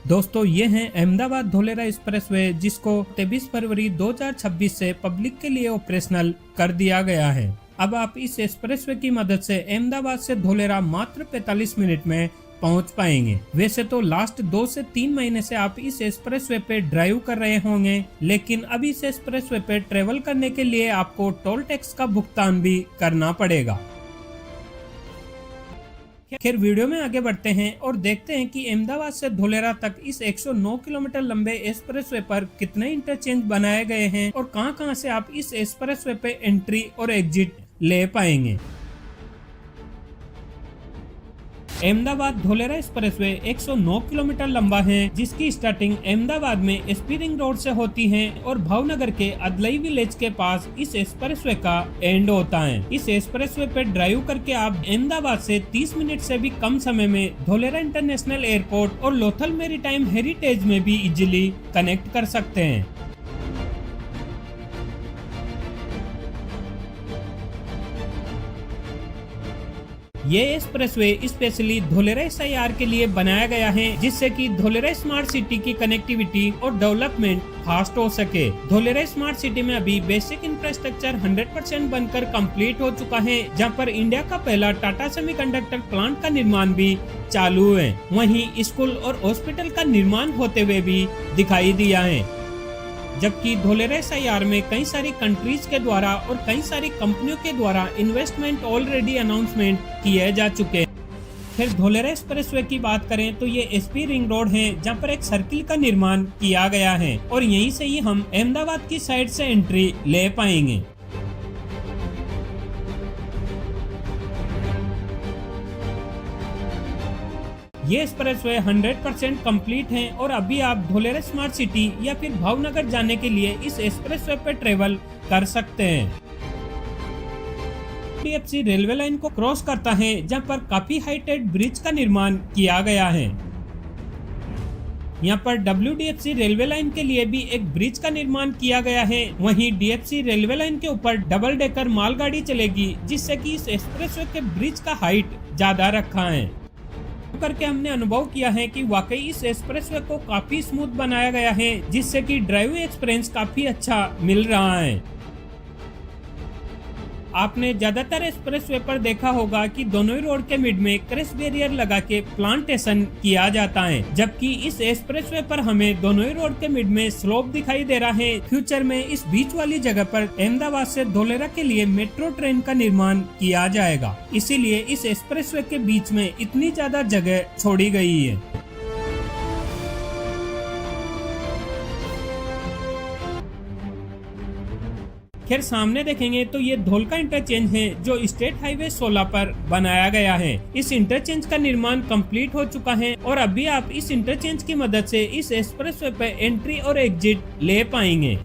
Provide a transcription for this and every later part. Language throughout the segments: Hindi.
दोस्तों ये है अहमदाबाद धोलेरा एक्सप्रेसवे, जिसको 23 फरवरी 2026 से पब्लिक के लिए ऑपरेशनल कर दिया गया है। अब आप इस एक्सप्रेसवे की मदद से अहमदाबाद से धोलेरा मात्र 45 मिनट में पहुंच पाएंगे। वैसे तो लास्ट 2 से 3 महीने से आप इस एक्सप्रेसवे पे ड्राइव कर रहे होंगे, लेकिन अब इस एक्सप्रेसवे पे ट्रेवल करने के लिए आपको टोल टैक्स का भुगतान भी करना पड़ेगा। खैर वीडियो में आगे बढ़ते हैं और देखते हैं कि अहमदाबाद से धोलेरा तक इस 109 किलोमीटर लंबे एक्सप्रेसवे पर कितने इंटरचेंज बनाए गए हैं और कहां-कहां से आप इस एक्सप्रेसवे पे एंट्री और एग्जिट ले पाएंगे। अहमदाबाद धोलेरा एक्सप्रेसवे 109 किलोमीटर लंबा है, जिसकी स्टार्टिंग अहमदाबाद में एसपी रिंग रोड से होती है और भावनगर के अदलई विलेज के पास इस एक्सप्रेसवे का एंड होता है। इस एक्सप्रेसवे पे ड्राइव करके आप अहमदाबाद से 30 मिनट से भी कम समय में धोलेरा इंटरनेशनल एयरपोर्ट और लोथल मैरीटाइम हेरिटेज में भी इजीली कनेक्ट कर सकते हैं। ये एक्सप्रेसवे स्पेशली धोलेरा एसआईआर के लिए बनाया गया है, जिससे कि धोलेरा स्मार्ट सिटी की कनेक्टिविटी और डेवलपमेंट फास्ट हो सके। धोलेरा स्मार्ट सिटी में अभी बेसिक इंफ्रास्ट्रक्चर 100% बनकर कंप्लीट हो चुका है, जहां पर इंडिया का पहला टाटा सेमीकंडक्टर प्लांट का निर्माण भी चालू है। वहीं स्कूल और हॉस्पिटल का निर्माण होते हुए भी दिखाई दिया है। जबकि धोलेरा एसआईआर में कई सारी कंट्रीज के द्वारा और कई सारी कंपनियों के द्वारा इन्वेस्टमेंट ऑलरेडी अनाउंसमेंट किए जा चुके हैं। फिर धोलेरा एक्सप्रेसवे की बात करें तो ये एसपी रिंग रोड है, जहां पर एक सर्किल का निर्माण किया गया है और यहीं से ही हम अहमदाबाद की साइड से एंट्री ले पाएंगे। ये एक्सप्रेसवे 100% कंप्लीट है और अभी आप धोलेरा स्मार्ट सिटी या फिर भावनगर जाने के लिए इस एक्सप्रेसवे पे ट्रेवल कर सकते हैं। डीएफसी रेलवे लाइन को क्रॉस करता है, जहां पर काफी हाइटेड ब्रिज का निर्माण किया गया है। यहाँ पर WDFC रेलवे लाइन के लिए भी एक ब्रिज का निर्माण किया गया है। वहीं DFC रेलवे लाइन के ऊपर डबल डेकर मालगाड़ी चलेगी, जिससे कि इस एक्सप्रेसवे के ब्रिज का हाइट ज्यादा रखा है। करके हमने अनुभव किया है कि वाकई इस एक्सप्रेसवे को काफी स्मूथ बनाया गया है, जिससे कि ड्राइविंग एक्सपीरियंस काफी अच्छा मिल रहा है। आपने ज्यादातर एक्सप्रेसवे पर देखा होगा कि दोनों ही रोड के मिड में क्रॉस बैरियर लगा के प्लांटेशन किया जाता है, जबकि इस एक्सप्रेसवे पर हमें दोनों ही रोड के मिड में स्लोप दिखाई दे रहा है। फ्यूचर में इस बीच वाली जगह पर अहमदाबाद से धोलेरा के लिए मेट्रो ट्रेन का निर्माण किया जाएगा, इसीलिए इस एक्सप्रेसवे के बीच में इतनी ज्यादा जगह छोड़ी गई है। खैर सामने देखेंगे तो ये धोलका इंटरचेंज है, जो स्टेट हाईवे 16 पर बनाया गया है। इस इंटरचेंज का निर्माण कंप्लीट हो चुका है और अभी आप इस इंटरचेंज की मदद से इस एक्सप्रेसवे पे एंट्री और एग्जिट ले पाएंगे।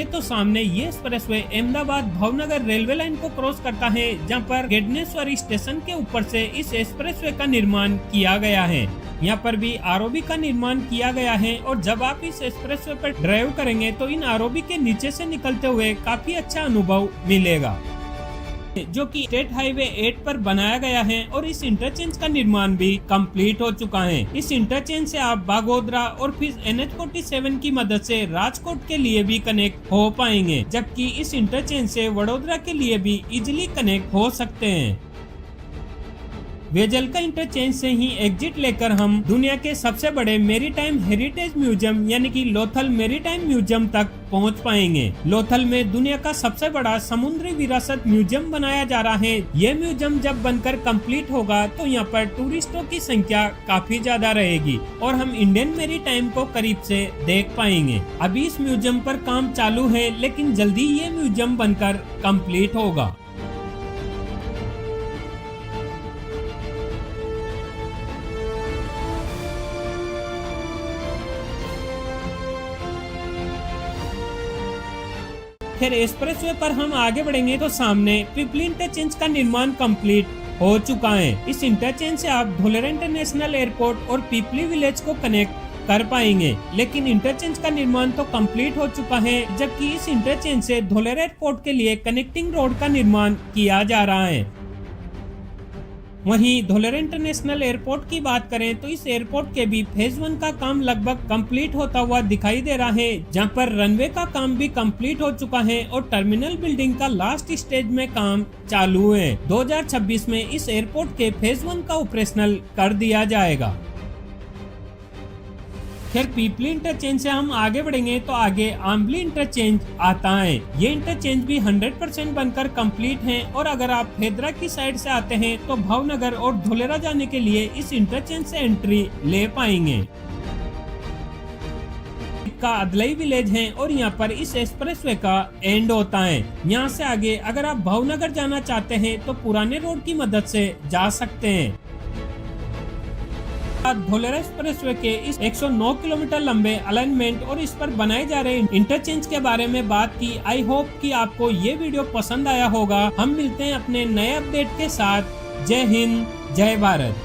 तो सामने ये expressway Ahmedabad Bhavnagar railway line को क्रॉस करता है, जहां पर गेडनेश्वरी स्टेशन के ऊपर से इस एक्सप्रेसवे का निर्माण किया गया है। यहाँ पर भी आरओबी का निर्माण किया गया है और जब आप इस एक्सप्रेसवे पर ड्राइव करेंगे तो इन आरओबी के नीचे से निकलते हुए काफी अच्छा अनुभव मिलेगा, जो कि स्टेट हाईवे 8 पर बनाया गया है और इस इंटरचेंज का निर्माण भी कंप्लीट हो चुका है। इस इंटरचेंज से आप बागोदरा और फिर NH47 की मदद से राजकोट के लिए भी कनेक्ट हो पाएंगे, जबकि इस इंटरचेंज से वडोदरा के लिए भी इजीली कनेक्ट हो सकते हैं। वेजलका इंटरचेंज से ही एग्जिट लेकर हम दुनिया के सबसे बड़े मैरीटाइम हेरिटेज म्यूजियम यानी कि लोथल मैरीटाइम म्यूजियम तक पहुंच पाएंगे। लोथल में दुनिया का सबसे बड़ा समुद्री विरासत म्यूजियम बनाया जा रहा है। यह म्यूजियम जब बनकर कंप्लीट होगा तो यहाँ पर टूरिस्टों की संख्या काफी ज्यादा रहेगी और हम इंडियन मैरीटाइम को करीब से देख पाएंगे। अभी इस म्यूजियम पर काम चालू है, लेकिन जल्दी ये म्यूजियम बनकर कंप्लीट होगा। फिर एक्सप्रेसवे पर हम आगे बढ़ेंगे तो सामने पिपली इंटरचेंज का निर्माण कंप्लीट हो चुका है। इस इंटरचेंज से आप धोलेरा इंटरनेशनल एयरपोर्ट और पिपली विलेज को कनेक्ट कर पाएंगे, लेकिन इंटरचेंज का निर्माण तो कंप्लीट हो चुका है, जबकि इस इंटरचेंज से धोलेरा एयरपोर्ट के लिए कनेक्टिंग रोड का निर्माण किया जा रहा है। वहीं धोलेरा इंटरनेशनल एयरपोर्ट की बात करें तो इस एयरपोर्ट के भी फेज 1 का काम लगभग कंप्लीट होता हुआ दिखाई दे रहा है, जहां पर रनवे का काम भी कंप्लीट हो चुका है और टर्मिनल बिल्डिंग का लास्ट स्टेज में काम चालू है। 2026 में इस एयरपोर्ट के फेज 1 का ऑपरेशनल कर दिया जाएगा। खैर पीपली इंटरचेंज से हम आगे बढ़ेंगे तो आगे आम्बली इंटरचेंज आता है। ये इंटरचेंज भी 100% बनकर कंप्लीट है और अगर आप फेदरा की साइड से आते हैं तो भावनगर और धोलेरा जाने के लिए इस इंटरचेंज से एंट्री ले पाएंगे। का अदलई विलेज है और यहाँ पर इस एक्सप्रेसवे का एंड होता है। यहाँ से आगे अगर आप भावनगर जाना चाहते हैं तो पुराने रोड की मदद से जा सकते हैं। धोलेरा एक्सप्रेसवे के इस 109 किलोमीटर लंबे अलाइनमेंट और इस पर बनाए जा रहे इंटरचेंज के बारे में बात की। आई होप कि आपको ये वीडियो पसंद आया होगा। हम मिलते हैं अपने नए अपडेट के साथ। जय हिंद, जय भारत।